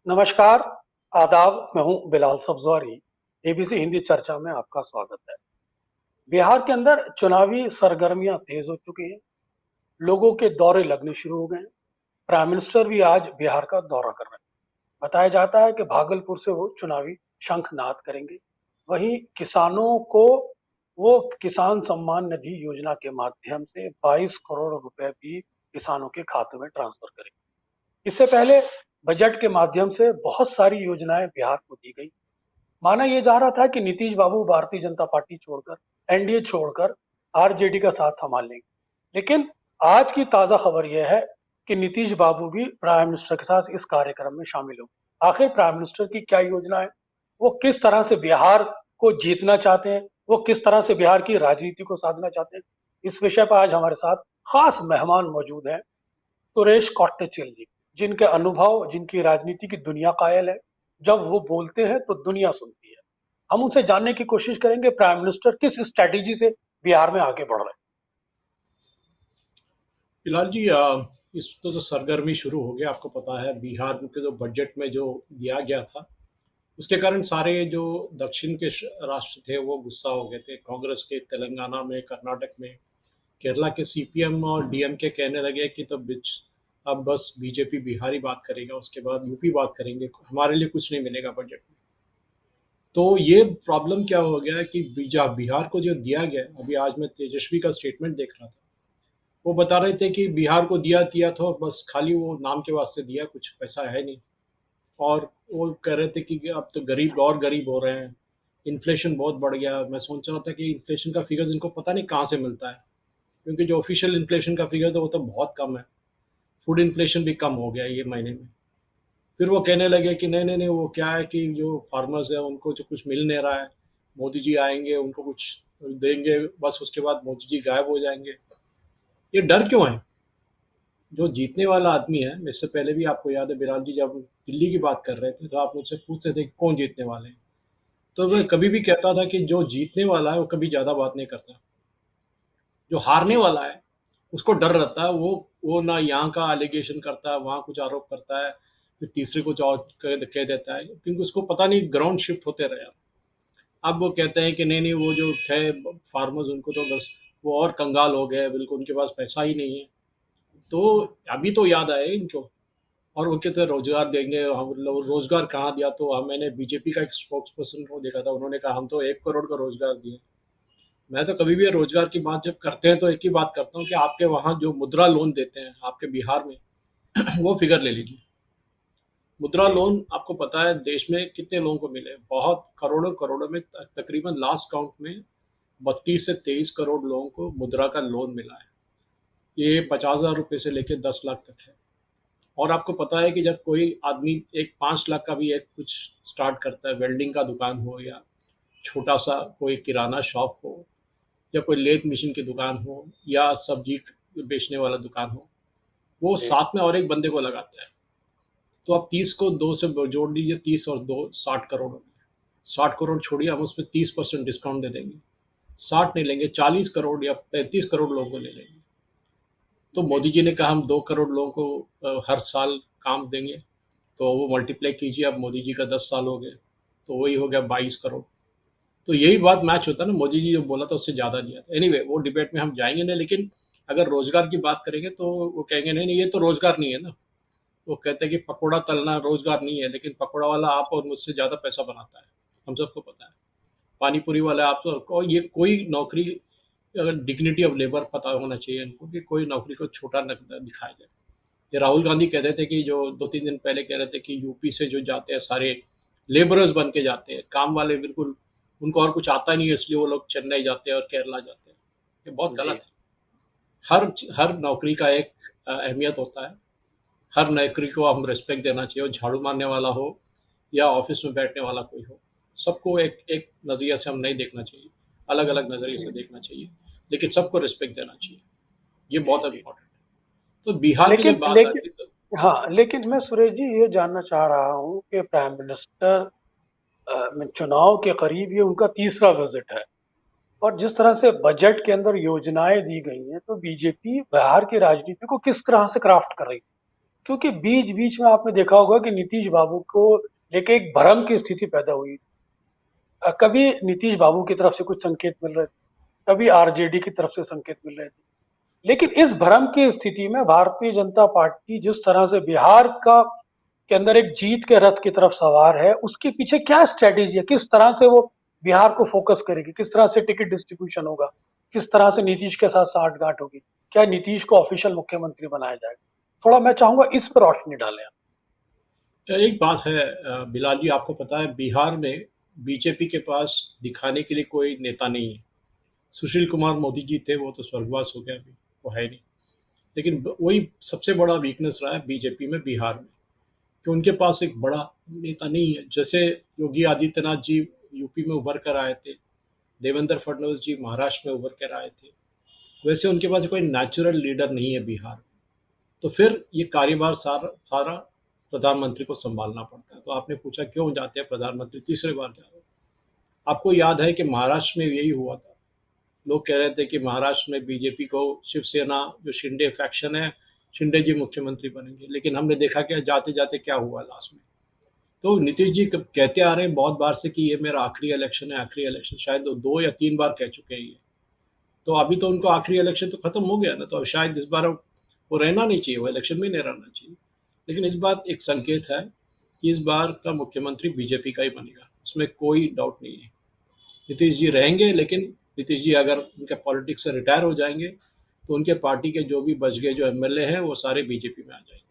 नमस्कार, आदाब। मैं हूँ बिलाल सब्ज़वारी। एबीसी हिंदी चर्चा में आपका स्वागत है। बिहार के अंदर चुनावी सरगर्मियां तेज हो चुकी हैं। लोगों के दौरे लगने शुरू हो गए हैं। प्राइम मिनिस्टर भी आज बिहार का दौरा कर रहे हैं। बताया जाता है कि भागलपुर से वो चुनावी शंखनाद करेंगे। वहीं किसानों को वो किसान सम्मान निधि योजना के माध्यम से 22 करोड़ रुपए भी किसानों के खाते में ट्रांसफर करेंगे। इससे पहले बजट के माध्यम से बहुत सारी योजनाएं बिहार को दी गई। माना यह जा रहा था कि नीतीश बाबू भारतीय जनता पार्टी छोड़कर, एनडीए छोड़कर आरजेडी का साथ संभाल लेंगे। लेकिन आज की ताजा खबर यह है कि नीतीश बाबू भी प्राइम मिनिस्टर के साथ इस कार्यक्रम में शामिल होंगे। आखिर प्राइम मिनिस्टर की क्या योजना है, वो किस तरह से बिहार को जीतना चाहते हैं, वो किस तरह से बिहार की राजनीति को साधना चाहते हैं, इस विषय पर आज हमारे साथ खास मेहमान मौजूद हैं। सुरेश कौटेचिल जी, जिनके अनुभव, जिनकी राजनीति की दुनिया कायल है। जब वो बोलते हैं तो दुनिया सुनती है। हम उनसे जानने की कोशिश करेंगे प्राइम मिनिस्टर किस स्ट्रैटेजी से बिहार में आगे बढ़ रहे फिलहाल जी इस तो सरगर्मी शुरू हो गया। आपको पता है बिहार के जो बजट में जो दिया गया था उसके कारण सारे जो दक्षिण के राष्ट्र थे वो गुस्सा हो गए थे। कांग्रेस के तेलंगाना में, कर्नाटक में, केरला के सीपीएम और डीएमके कहने लगे कि तो बिच अब बस बीजेपी बिहार ही बात करेगा, उसके बाद यूपी बात करेंगे, हमारे लिए कुछ नहीं मिलेगा बजट में। तो ये प्रॉब्लम क्या हो गया कि बिहार को जो दिया गया, अभी आज मैं तेजस्वी का स्टेटमेंट देख रहा था, वो बता रहे थे कि बिहार को दिया तो बस खाली वो नाम के वास्ते दिया, कुछ पैसा है नहीं। और वो कह रहे थे कि अब तो गरीब और गरीब हो रहे हैं, इन्फ्लेशन बहुत बढ़ गया। मैं सोच रहा था कि इन्फ्लेशन का फिगर्स इनको पता नहीं कहाँ से मिलता है, क्योंकि जो ऑफिशियल इन्फ्लेशन का फिगर था वो तो बहुत कम है। फूड इन्फ्लेशन भी कम हो गया ये महीने में। फिर वो कहने लगे कि नहीं नहीं नहीं, वो क्या है कि जो फार्मर्स है उनको जो कुछ मिल नहीं रहा है, मोदी जी आएंगे उनको कुछ देंगे, बस उसके बाद मोदी जी गायब हो जाएंगे। ये डर क्यों है? जो जीतने वाला आदमी है, इससे पहले भी आपको याद है बिलाल जी, जब दिल्ली की बात कर रहे थे तो आप मुझसे पूछते थे कि कौन जीतने वाले हैं। तो मैं कभी भी कहता था कि जो जीतने वाला है वो कभी ज़्यादा बात नहीं करता। जो हारने हैं। वाला है उसको डर रहता है। वो ना यहाँ का एलिगेशन करता है, वहाँ कुछ आरोप करता है, फिर तीसरे कुछ और कह देता है, क्योंकि उसको पता नहीं ग्राउंड शिफ्ट होते रहे। अब वो कहते हैं कि नहीं नहीं, वो जो थे फार्मर्स उनको तो बस वो और कंगाल हो गए, बिल्कुल उनके पास पैसा ही नहीं है। तो अभी तो याद आए इनको। और वो कहते हैं रोजगार देंगे, हम लोग रोजगार कहाँ दिया? तो मैंने बीजेपी का एक स्पोक्स पर्सन को देखा था, उन्होंने कहा हम तो 1 करोड़ का रोजगार दिए। मैं तो कभी भी रोजगार की बात जब करते हैं तो एक ही बात करता हूँ कि आपके वहाँ जो मुद्रा लोन देते हैं आपके बिहार में वो फिगर ले लीजिए। मुद्रा जी। लोन आपको पता है देश में कितने लोगों को मिले? बहुत करोड़ों करोड़ों में, तकरीबन लास्ट काउंट में 32 से 23 करोड़ लोगों को मुद्रा का लोन मिला है। ये 50,000 रुपये से लेकर 10 लाख तक है। और आपको पता है कि जब कोई आदमी एक 5 लाख का भी एक कुछ स्टार्ट करता है, वेल्डिंग का दुकान हो या छोटा सा कोई किराना शॉप हो या कोई लेथ मशीन की दुकान हो या सब्जी बेचने वाला दुकान हो, वो जी। साथ में और एक बंदे को लगाता है। तो आप 30 को 2 से जोड़ लीजिए, 30 और 2 60 करोड़ हो गए। 60 करोड़ छोड़िए, हम उसमें 30% डिस्काउंट दे देंगे। 60 नहीं लेंगे, 40 करोड़ या 35 करोड़ लोगों को ले लेंगे। तो जी। मोदी जी ने कहा हम 2 करोड़ लोगों को हर साल काम देंगे। तो वो मल्टीप्लाई कीजिए, अब मोदी जी का 10 साल हो गए, तो वही हो गया 22 करोड़। तो यही बात मैच होता है ना, मोदी जी जो बोला था उससे ज़्यादा दिया था। एनीवे वो डिबेट में हम जाएंगे नहीं, लेकिन अगर रोजगार की बात करेंगे तो वो कहेंगे नहीं नहीं, ये तो रोजगार नहीं है ना। वो कहते हैं कि पकौड़ा तलना रोजगार नहीं है, लेकिन पकौड़ा वाला आप और मुझसे ज़्यादा पैसा बनाता है, हम सबको पता है। पानी पूरी वाला आप को ये कोई नौकरी, अगर डिग्निटी ऑफ लेबर पता होना चाहिए इनको कि कोई नौकरी को छोटा न दिखाया जाए। ये राहुल गांधी कहते थे कि जो 2-3 दिन पहले कह रहे थे कि यूपी से जो जाते हैं सारे लेबरर्स बन के जाते हैं, काम वाले, बिल्कुल उनको और कुछ आता नहीं है, इसलिए वो लोग चेन्नई जाते हैं और केरला जाते हैं। ये बहुत जी। गलत है। हर हर नौकरी का एक अहमियत होता है। हर नौकरी को हम रिस्पेक्ट देना चाहिए, वो झाड़ू मारने वाला हो या ऑफिस में बैठने वाला कोई हो। सबको एक एक नज़रिए से हम नहीं देखना चाहिए, अलग अलग नज़रिए जी। से देखना चाहिए, लेकिन सबको रिस्पेक्ट देना चाहिए। ये जी। बहुत जी। इम्पोर्टेंट है। तो बिहार की लेकिन जब बात लेकिन आती है तो हाँ, लेकिन मैं सुरेश जी ये जानना चाह रहा हूँ कि प्राइम मिनिस्टर चुनाव के करीब ये उनका तीसरा विजिट है। और जिस तरह से बजट के अंदर योजनाएं दी गई हैं, तो बीजेपी बिहार की राजनीति को किस तरह से क्राफ्ट कर रही है, क्योंकि बीच बीच में आपने देखा होगा कि नीतीश बाबू को लेके एक भ्रम की स्थिति पैदा हुई। कभी नीतीश बाबू की तरफ से कुछ संकेत मिल रहे थे, कभी आरजेडी की तरफ से संकेत मिल रहे थे। लेकिन इस भ्रम की स्थिति में भारतीय जनता पार्टी जिस तरह से बिहार का के अंदर एक जीत के रथ की तरफ सवार है, उसके पीछे क्या स्ट्रेटेजी है? किस तरह से वो बिहार को फोकस करेगी? किस तरह से टिकट डिस्ट्रीब्यूशन होगा? किस तरह से नीतीश के साथ साठगांठ होगी? क्या नीतीश को ऑफिशियल मुख्यमंत्री बनाया जाएगा? थोड़ा मैं चाहूंगा इस पर रोशनी डालें आप। एक बात है बिलाल जी, आपको पता है बिहार में बीजेपी के पास दिखाने के लिए कोई नेता नहीं है। सुशील कुमार मोदी जी थे, वो तो स्वर्गवास हो गए, अभी वो है नहीं। लेकिन वही सबसे बड़ा वीकनेस रहा है बीजेपी में बिहार में, कि उनके पास एक बड़ा नेता नहीं है। जैसे योगी आदित्यनाथ जी यूपी में उभर कर आए थे, देवेंद्र फडणवीस जी महाराष्ट्र में उभर कर आए थे, वैसे उनके पास कोई नेचुरल लीडर नहीं है बिहार में। तो फिर ये कार्यभार सारा सारा प्रधानमंत्री को संभालना पड़ता है। तो आपने पूछा क्यों जाते हैं प्रधानमंत्री, तीसरे बार जा रहे हैं। आपको याद है कि महाराष्ट्र में यही हुआ था। लोग कह रहे थे कि महाराष्ट्र में बीजेपी को शिवसेना जो शिंदे फैक्शन है, शिंदे जी मुख्यमंत्री बनेंगे। लेकिन हमने देखा कि जाते जाते क्या हुआ लास्ट में। तो नीतीश जी कहते आ रहे हैं बहुत बार से कि ये मेरा आखिरी इलेक्शन है, आखिरी इलेक्शन। शायद 2 या 3 बार कह चुके हैं ये। तो अभी तो उनको आखिरी इलेक्शन तो खत्म हो गया ना, तो अब शायद इस बार वो रहना नहीं चाहिए, वो इलेक्शन में नहीं रहना चाहिए। लेकिन इस बात एक संकेत है कि इस बार का मुख्यमंत्री बीजेपी का ही बनेगा, उसमें कोई डाउट नहीं है। नीतीश जी रहेंगे, लेकिन नीतीश जी अगर उनके पॉलिटिक्स से रिटायर हो जाएंगे तो उनके पार्टी के जो भी बच गए जो एमएलए हैं वो सारे बीजेपी में आ जाएंगे।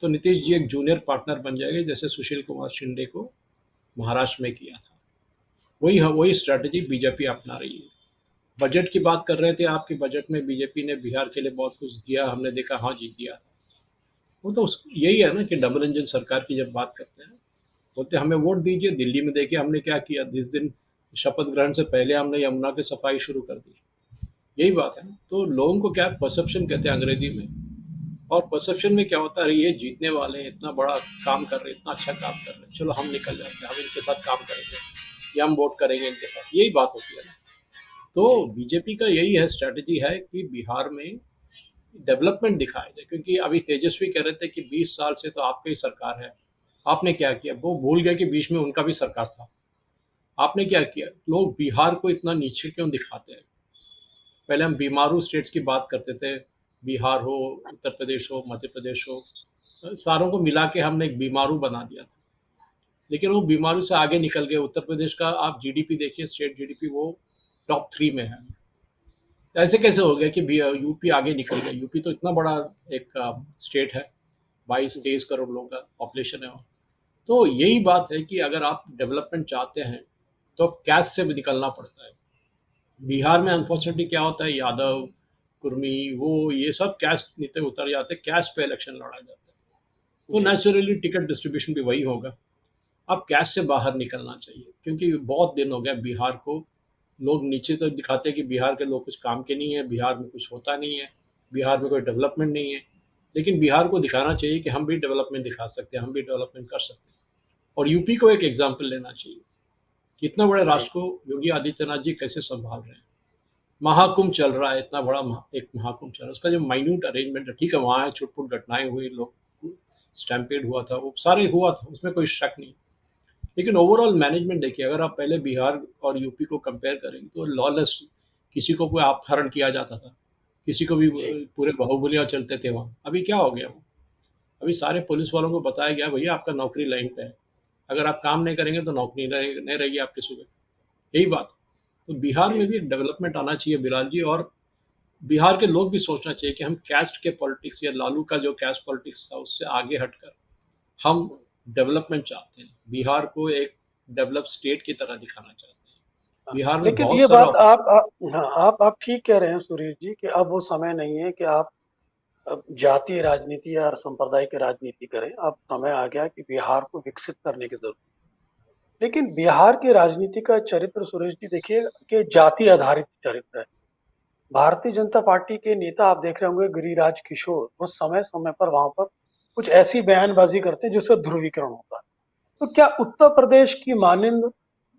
तो नीतीश जी एक जूनियर पार्टनर बन जाएंगे, जैसे सुशील कुमार शिंदे को महाराष्ट्र में किया था। वही वही स्ट्रैटेजी बीजेपी अपना रही है। बजट की बात कर रहे थे आपके, बजट में बीजेपी ने बिहार के लिए बहुत कुछ दिया, हमने देखा, हाँ जी दिया। वो तो यही है ना कि डबल इंजन सरकार की जब बात करते हैं, बोलते हमें वोट दीजिए। दिल्ली में देखिए हमने क्या किया, जिस दिन शपथ ग्रहण से पहले हमने यमुना की सफाई शुरू कर दी। यही बात है ना। तो लोगों को क्या परसेप्शन कहते हैं अंग्रेजी में, और परसेप्शन में क्या होता है, ये जीतने वाले हैं, इतना बड़ा काम कर रहे हैं, इतना अच्छा काम कर रहे हैं, चलो हम निकल जाते हैं, हम इनके साथ काम करेंगे या हम वोट करेंगे इनके साथ। यही बात होती है ना। तो जी। बीजेपी का यही है, स्ट्रैटेजी है कि बिहार में डेवलपमेंट दिखाया जाए। क्योंकि अभी तेजस्वी कह रहे थे कि 20 साल से तो आपकी ही सरकार है, आपने क्या किया। वो भूल गए कि बीच में उनका भी सरकार था। आपने क्या किया। लोग बिहार को इतना नीचे क्यों दिखाते हैं। पहले हम बीमारू स्टेट्स की बात करते थे, बिहार हो, उत्तर प्रदेश हो, मध्य प्रदेश हो, सारों को मिला के हमने एक बीमारू बना दिया था। लेकिन वो बीमारू से आगे निकल गए। उत्तर प्रदेश का आप जीडीपी देखिए, स्टेट जीडीपी, वो टॉप 3 में है। ऐसे कैसे हो गया कि यूपी आगे निकल गया। यूपी तो इतना बड़ा एक स्टेट है, 22-23 करोड़ लोगों का पॉपुलेशन है वो। तो यही बात है कि अगर आप डेवलपमेंट चाहते हैं तो कैस्ट से भी निकलना पड़ता है। बिहार में अनफॉर्चुनेटली क्या होता है, यादव, कुर्मी, वो ये सब कैस्ट नीचे उतर जाते हैं, कैस्ट पे इलेक्शन लड़ा जाता है। तो जी। नेचुरली टिकट डिस्ट्रीब्यूशन भी वही होगा। अब कैस्ट से बाहर निकलना चाहिए, क्योंकि बहुत दिन हो गया बिहार को। लोग नीचे तो दिखाते हैं कि बिहार के लोग कुछ काम के नहीं है, बिहार में कुछ होता नहीं है, बिहार में कोई डेवलपमेंट नहीं है। लेकिन बिहार को दिखाना चाहिए कि हम भी डेवलपमेंट दिखा सकते हैं, हम भी डेवलपमेंट कर सकते हैं। और यूपी को एक एग्जाम्पल लेना चाहिए कि इतना बड़े जी। राष्ट्र को योगी आदित्यनाथ जी कैसे संभाल रहे हैं। महाकुंभ चल रहा है, इतना बड़ा एक महाकुंभ चल रहा है, उसका जो माइन्यूट अरेंजमेंट है, ठीक है वहाँ छुटपुट घटनाएं हुई, लोग स्टैम्पेड हुआ था, वो सारे हुआ था, उसमें कोई शक नहीं। लेकिन ओवरऑल मैनेजमेंट देखिए, अगर आप पहले बिहार और यूपी को कंपेयर करेंगे तो लॉलेस, किसी को कोई अपहरण किया जाता था, किसी को भी जी। पूरे बाहुबलियाँ चलते थे वहाँ। अभी क्या हो गया वो, अभी सारे पुलिस वालों को बताया गया भैया आपका नौकरी लाइन पे है, अगर आप काम नहीं करेंगे तो नौकरी नहीं रहेगी आपकी सुबह। यही बात। तो बिहार जी। में भी डेवलपमेंट आना चाहिए बिलाल जी। और बिहार के लोग भी सोचना चाहिए कि हम कैस्ट के पॉलिटिक्स या लालू का जो कैस्ट पॉलिटिक्स था उससे आगे हटकर हम डेवलपमेंट चाहते हैं। बिहार को एक डेवलप स्टेट की तरह दिखाना चाहते हैं। हाँ, बिहार में लेकिन बहुत ये सारा बात हाँ, आप ठीक कह रहे हैं सुरेश जी कि अब वो समय नहीं है कि आप अब जातीय राजनीति या सांप्रदायिक राजनीति करें। अब समय आ गया कि बिहार को विकसित करने की जरूरत है। लेकिन बिहार की राजनीति का चरित्र सुरेश जी देखिए कि जाति आधारित चरित्र है। भारतीय जनता पार्टी के नेता आप देख रहे होंगे, गिरिराज किशोर, वो समय समय पर वहां पर कुछ ऐसी बयानबाजी करते हैं जिससे ध्रुवीकरण होता है। तो क्या उत्तर प्रदेश की मानिंद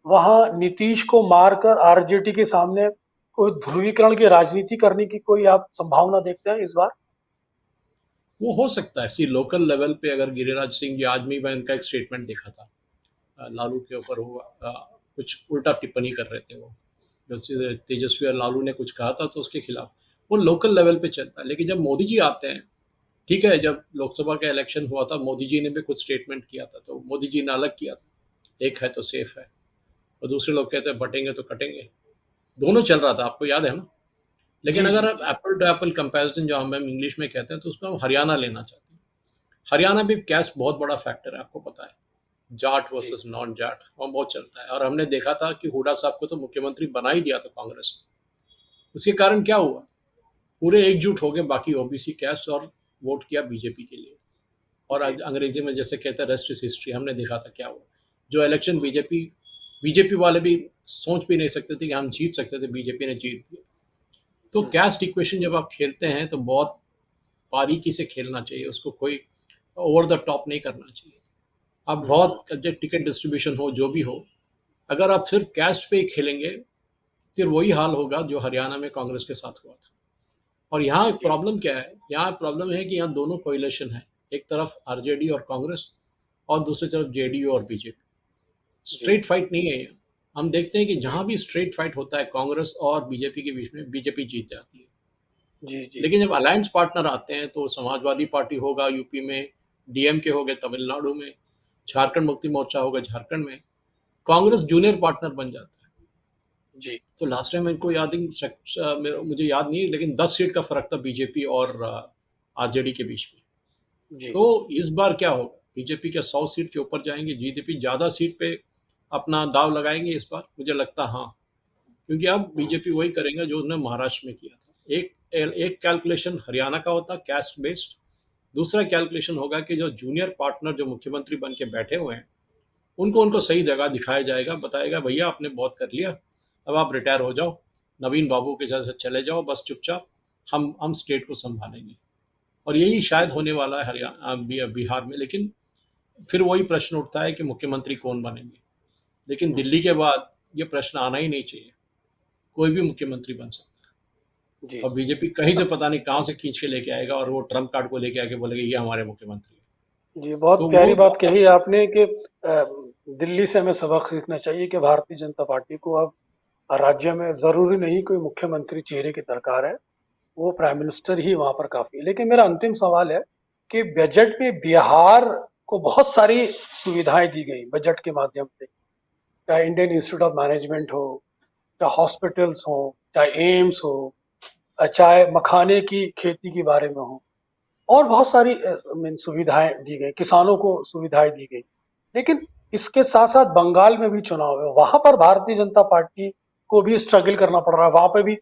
वहां नीतीश को मारकर आरजेडी के सामने कोई ध्रुवीकरण की राजनीति करने की कोई आप संभावना देखते हैं इस बार? वो हो सकता है। सी लोकल लेवल पे अगर गिरिराज सिंह जी, आज भी मैं उनका एक स्टेटमेंट देखा था, लालू के ऊपर वो कुछ उल्टा टिप्पणी कर रहे थे वो, जैसे तेजस्वी और लालू ने कुछ कहा था तो उसके खिलाफ। वो लोकल लेवल पे चलता है, लेकिन जब मोदी जी आते हैं, ठीक है, जब लोकसभा का इलेक्शन हुआ था मोदी जी ने भी कुछ स्टेटमेंट किया था, तो मोदी जी ने अलग किया था, एक है तो सेफ है, और दूसरे लोग कहते हैं बटेंगे तो कटेंगे। दोनों चल रहा था, आपको याद है ना। लेकिन जी अगर जी आप जी एप्पल टू एप्पल कंपैरिजन जो हम इंग्लिश में कहते हैं, तो उसको हम हरियाणा लेना चाहते हैं। हरियाणा भी कैस्ट बहुत बड़ा फैक्टर है, आपको पता है, जाट जी वर्सेस नॉन जाट वहाँ बहुत चलता है। और हमने देखा था कि हुडा साहब को तो मुख्यमंत्री बना ही दिया था कांग्रेस ने। उसके कारण क्या हुआ, पूरे एकजुट हो गए बाकी ओबीसी कैस्ट और वोट किया बीजेपी के लिए। और जी आज अंग्रेजी में जैसे कहते हैं रेस्ट इज हिस्ट्री, हमने देखा था क्या हुआ। जो इलेक्शन बीजेपी बीजेपी वाले भी सोच भी नहीं सकते थे कि हम जीत सकते थे, बीजेपी ने जीत दिया। तो हम्म, कैस्ट इक्वेशन जब आप खेलते हैं तो बहुत बारीकी से खेलना चाहिए उसको, कोई ओवर द टॉप नहीं करना चाहिए। आप हम्म, बहुत टिकट डिस्ट्रीब्यूशन हो जो भी हो, अगर आप सिर्फ कैस्ट पे ही खेलेंगे, फिर वही हाल होगा जो हरियाणा में कांग्रेस के साथ हुआ था। और यहाँ एक जी प्रॉब्लम क्या है, यहाँ प्रॉब्लम है कि यहाँ दोनों कोalition है, एक तरफ आरजेडी और कांग्रेस, और दूसरी तरफ जेडीयू और बीजेपी। जी स्ट्रेट फाइट नहीं है यहाँ। हम देखते हैं कि जी जहाँ भी स्ट्रेट फाइट होता है कांग्रेस और बीजेपी के बीच में, बीजेपी जीत जाती है। जी जी लेकिन जब अलायंस पार्टनर आते हैं तो समाजवादी पार्टी होगा यूपी में, डीएमके हो गए तमिलनाडु में, झारखंड मुक्ति मोर्चा होगा झारखंड में, कांग्रेस जूनियर पार्टनर बन जाता है। जी तो लास्ट टाइम इनको याद ही मुझे याद नहीं है, लेकिन 10 सीट का फर्क था बीजेपी और आरजेडी के बीच में। जी तो इस बार क्या होगा, बीजेपी के 100 सीट के ऊपर जाएंगे, जीडीपी ज्यादा सीट पे अपना दाव लगाएंगे इस बार, मुझे लगता हाँ। क्योंकि अब हम्म, बीजेपी वही करेंगे जो उन्होंने महाराष्ट्र में किया था। एक एक कैलकुलेशन हरियाणा का होता कैस्ट बेस्ड, दूसरा कैलकुलेशन होगा कि जो जूनियर पार्टनर जो मुख्यमंत्री बन के बैठे हुए हैं, उनको उनको हम्म, सही जगह दिखाया जाएगा, बताएगा भैया आपने बहुत कर लिया, अब आप रिटायर हो जाओ, नवीन बाबू के जैसे चले जाओ बस चुपचाप, हम स्टेट को संभालेंगे। और यही शायद हम्म, होने वाला है हरियाणा बिहार में। लेकिन फिर वही प्रश्न उठता है कि मुख्यमंत्री कौन बनेंगे। लेकिन हम्म, दिल्ली के बाद ये प्रश्न आना ही नहीं चाहिए, कोई भी मुख्यमंत्री बन सकता है। जी और बीजेपी कहीं से पता नहीं कहाँ से खींच के लेके आएगा और वो ट्रम्प कार्ड को लेके आके बोलेगा ये हमारे मुख्यमंत्री है। जी बहुत तो वो प्यारी बात कही आपने कि दिल्ली से हमें सबक सीखना चाहिए कि भारतीय जनता पार्टी को अब राज्य में जरूरी नहीं कोई मुख्यमंत्री चेहरे की दरकार है, वो प्राइम मिनिस्टर ही वहां पर काफी है। लेकिन मेरा अंतिम सवाल है कि बजट में बिहार को बहुत सारी सुविधाएं दी गई बजट के माध्यम से, चाहे इंडियन इंस्टीट्यूट ऑफ मैनेजमेंट हो, चाहे हॉस्पिटल्स हो, चाहे एम्स हो, चाहे मखाने की खेती के बारे में हो, और बहुत सारी सुविधाएं दी गई, किसानों को सुविधाएं दी गई। लेकिन इसके साथ साथ बंगाल में भी चुनाव है, वहां पर भारतीय जनता पार्टी को भी स्ट्रगल करना पड़ रहा है, वहां पर भी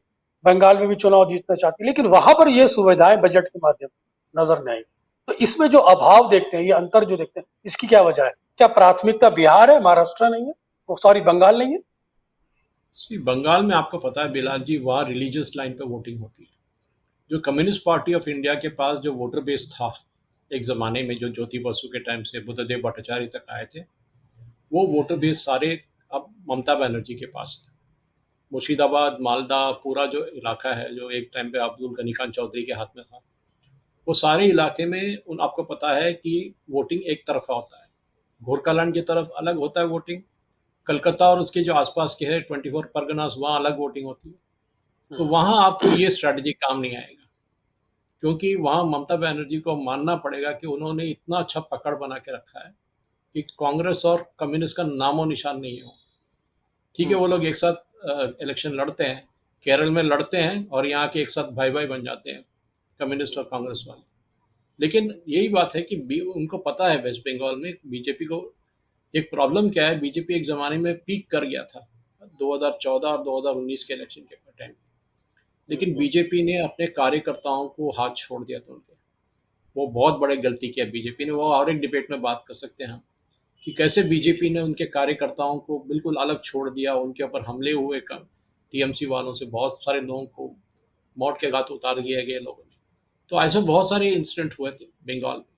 बंगाल में भी चुनाव जीतना चाहती है, लेकिन वहां पर ये सुविधाएं बजट के माध्यम से नजर नहीं आई। तो इसमें जो अभाव देखते हैं, ये अंतर जो देखते हैं, इसकी क्या वजह है? क्या प्राथमिकता बिहार है, महाराष्ट्र नहीं है, वो सॉरी बंगाल नहीं है? सी बंगाल में आपको पता है बिलाल जी, वहाँ रिलीजियस लाइन पे वोटिंग होती है। जो कम्युनिस्ट पार्टी ऑफ इंडिया के पास जो वोटर बेस था एक ज़माने में, जो ज्योति बसु के टाइम से बुद्धदेव भट्टाचार्य तक आए थे, वो वोटर बेस सारे अब ममता बनर्जी के पास है। मुर्शिदाबाद, मालदा, पूरा जो इलाका है जो एक टाइम पे अब्दुल गनी खान चौधरी के हाथ में था, वो सारे इलाके में उन आपको पता है कि वोटिंग एक तरफा होता है। गोरखालैंड की तरफ अलग होता है वोटिंग, कलकत्ता और उसके जो आसपास के है 24 परगनास, वहाँ अलग वोटिंग होती है। तो हम्म, वहाँ आपको ये स्ट्रैटेजी काम नहीं आएगा, क्योंकि वहाँ ममता बनर्जी को मानना पड़ेगा कि उन्होंने इतना अच्छा पकड़ बना के रखा है कि कांग्रेस और कम्युनिस्ट का नामो निशान नहीं है। ठीक है, वो हम्म, लोग एक साथ इलेक्शन लड़ते हैं, केरल में लड़ते हैं, और यहाँ के एक साथ भाई भाई बन जाते हैं, कम्युनिस्ट और कांग्रेस वाले। लेकिन यही बात है कि उनको पता है वेस्ट बंगाल में बीजेपी को एक प्रॉब्लम क्या है। बीजेपी एक ज़माने में पीक कर गया था 2014 और 2019 के इलेक्शन के टाइम, लेकिन हम्म, बीजेपी ने अपने कार्यकर्ताओं को हाथ छोड़ दिया था उनके। वो बहुत बड़े गलती किया बीजेपी ने, वो और एक डिबेट में बात कर सकते हैं हम, कि कैसे जी जी बीजेपी ने उनके कार्यकर्ताओं को बिल्कुल अलग छोड़ दिया, उनके ऊपर हमले हुए, कम टीएमसी वालों से बहुत सारे लोगों को मौत के घाट उतार दिया गया लोगों ने। तो ऐसे बहुत सारे इंसिडेंट हुए थे बंगाल में।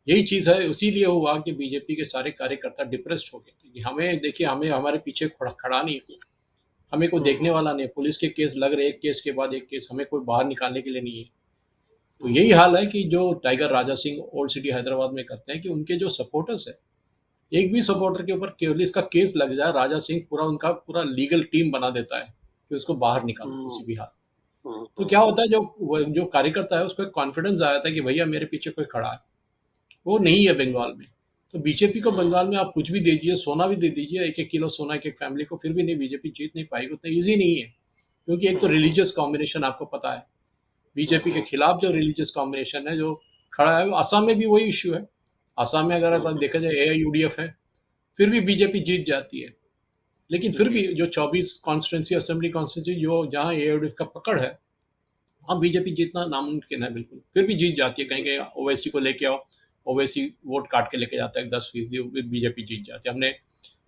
यही चीज़ है, इसीलिए हुआ कि बीजेपी के सारे कार्यकर्ता डिप्रेस्ड हो गए थे कि हमें देखिए, हमें हमारे पीछे खड़ा नहीं कोई, हमें कोई देखने हम्म, वाला नहीं, पुलिस के केस लग रहे एक केस के बाद एक केस, हमें कोई बाहर निकालने के लिए नहीं है। तो यही हाल है कि जो tiger Raja Singh old city Hyderabad में करते हैं कि उनके जो सपोर्टर्स है, एक भी सपोर्टर के ऊपर पुलिस का केस लग जाए, राजा सिंह पूरा उनका पूरा लीगल टीम बना देता है कि उसको बाहर निकालो हम्म, किसी भी हाल। तो हम्म, क्या होता है, जो कार्यकर्ता है उसको एक कॉन्फिडेंस आ जाता है कि भैया मेरे पीछे कोई खड़ा है। वो नहीं है बंगाल में। तो बीजेपी को हम्म, बंगाल में आप कुछ भी दे दीजिए, सोना भी दे दीजिए, एक एक किलो सोना एक एक फैमिली को, फिर भी नहीं, बीजेपी जीत नहीं पाएगी, उतना ईजी नहीं है। क्योंकि एक तो हम्म, रिलीजियस कॉम्बिनेशन आपको पता है, बीजेपी के हम्म, खिलाफ जो रिलीजियस कॉम्बिनेशन है जो खड़ा है, आसाम में भी वही इश्यू है। आसाम में अगर आप हम्म, देखा जाए एआईयूडीएफ है, फिर भी बीजेपी जीत जाती है। लेकिन फिर जी, भी जो 24 कॉन्स्टिट्यूंसी असेंबली कॉन्स्टिट्यूंसी जो जहाँ एआईयूडीएफ का पकड़ है, वहाँ बीजेपी जीतना नामुमकिन है बिल्कुल, फिर भी जीत जाती है। कहीं कहीं ओवैसी को लेके आओ, ओवैसी वोट काट के लेके जाता है 10%, बीजेपी जीत जाती है। हमने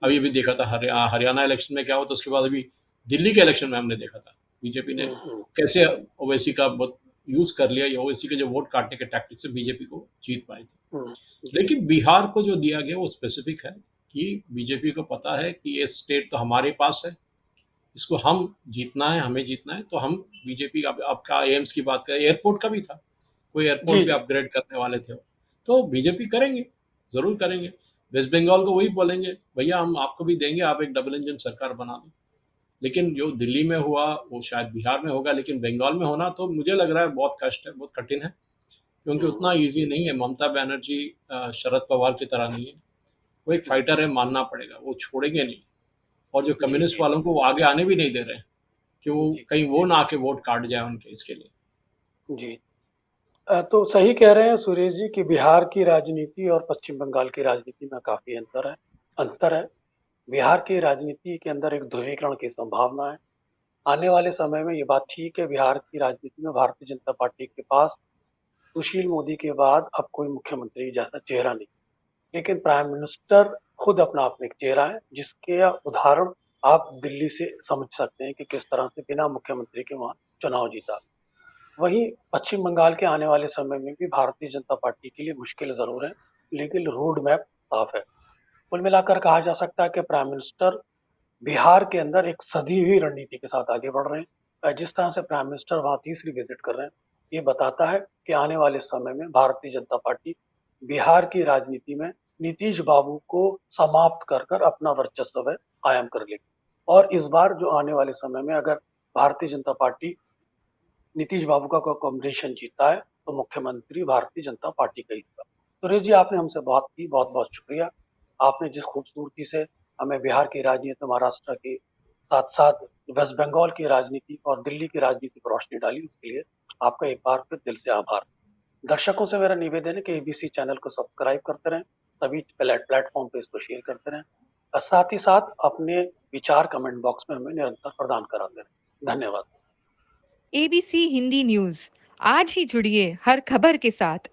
अभी भी देखा था हरियाणा इलेक्शन में क्या हुआ, तो उसके बाद अभी दिल्ली के इलेक्शन में हमने देखा था बीजेपी ने हम्म, कैसे ओवैसी का बहुत यूज कर लिया, या ओवैसी के जो वोट काटने के टैक्टिक से बीजेपी को जीत पाई थी। हम्म, जी, लेकिन बिहार को जो दिया गया वो स्पेसिफिक है कि बीजेपी को पता है कि ये स्टेट तो हमारे पास है, इसको हम जीतना है, हमें जीतना है, तो हम बीजेपी का आपका एम्स की बात करें, एयरपोर्ट का भी था, कोई एयरपोर्ट जी, भी जी, अपग्रेड करने वाले थे, तो बीजेपी करेंगे, जरूर करेंगे। वेस्ट बंगाल को वही बोलेंगे, भैया हम आपको भी देंगे, आप एक डबल इंजन सरकार बना दो। लेकिन जो दिल्ली में हुआ वो शायद बिहार में होगा, लेकिन बंगाल में होना तो मुझे लग रहा है बहुत कष्ट है, बहुत कठिन है। क्योंकि हम्म, उतना इजी नहीं है, ममता बनर्जी शरद पवार की तरह नहीं है, वो एक फाइटर है, मानना पड़ेगा, वो छोड़ेंगे नहीं। और जो जी, कम्युनिस्ट जी, वालों को वो आगे आने भी नहीं दे रहे हैं कि वो जी, कहीं वो ना आके वोट काट जाए उनके, इसके लिए। जी। तो सही कह रहे हैं सुरेश जी कि बिहार की राजनीति और पश्चिम बंगाल की राजनीति में काफी अंतर है। बिहार की राजनीति के अंदर एक ध्रुवीकरण की संभावना है। आने वाले समय में ये बात ठीक है, बिहार की राजनीति में भारतीय जनता पार्टी के पास सुशील मोदी के बाद अब कोई मुख्यमंत्री जैसा चेहरा नहीं। लेकिन प्राइम मिनिस्टर खुद अपना आप में एक चेहरा है, जिसके उदाहरण आप दिल्ली से समझ सकते हैं कि किस तरह से बिना मुख्यमंत्री के वहां चुनाव जीता। वहीं पश्चिम बंगाल के आने वाले समय में भी भारतीय जनता पार्टी के लिए मुश्किल जरूर है, लेकिन रोड मैप साफ है। कुल मिलाकर कहा जा सकता है कि प्राइम मिनिस्टर बिहार के अंदर एक सधी हुई रणनीति के साथ आगे बढ़ रहे हैं। जिस तरह से प्राइम मिनिस्टर वहां तीसरी विजिट कर रहे हैं, ये बताता है कि आने वाले समय में भारतीय जनता पार्टी बिहार की राजनीति में नीतीश बाबू को समाप्त कर कर अपना वर्चस्व है कायम कर लेगी। और इस बार जो आने वाले समय में अगर भारतीय जनता पार्टी नीतीश बाबू का कोई कॉम्बिनेशन जीता है, तो मुख्यमंत्री भारतीय जनता पार्टी का ही होगा। सुरेश जी, आपने हमसे बात की, बहुत बहुत शुक्रिया। आपने जिस खूबसूरती से हमें बिहार की राजनीति, महाराष्ट्र की, साथ साथ वेस्ट बंगाल की राजनीति और दिल्ली की राजनीति पर रोशनी डाली, उसके लिए आपका एक बार फिर दिल से आभार। दर्शकों से मेरा निवेदन है कि एबीसी चैनल को सब्सक्राइब करते रहें, सभी प्लेटफॉर्म पे इसको शेयर करते रहें, और साथ ही साथ अपने विचार कमेंट बॉक्स में हमें निरंतर प्रदान कराते रहें। धन्यवाद। एबीसी हिंदी न्यूज, आज ही जुड़िए हर खबर के साथ।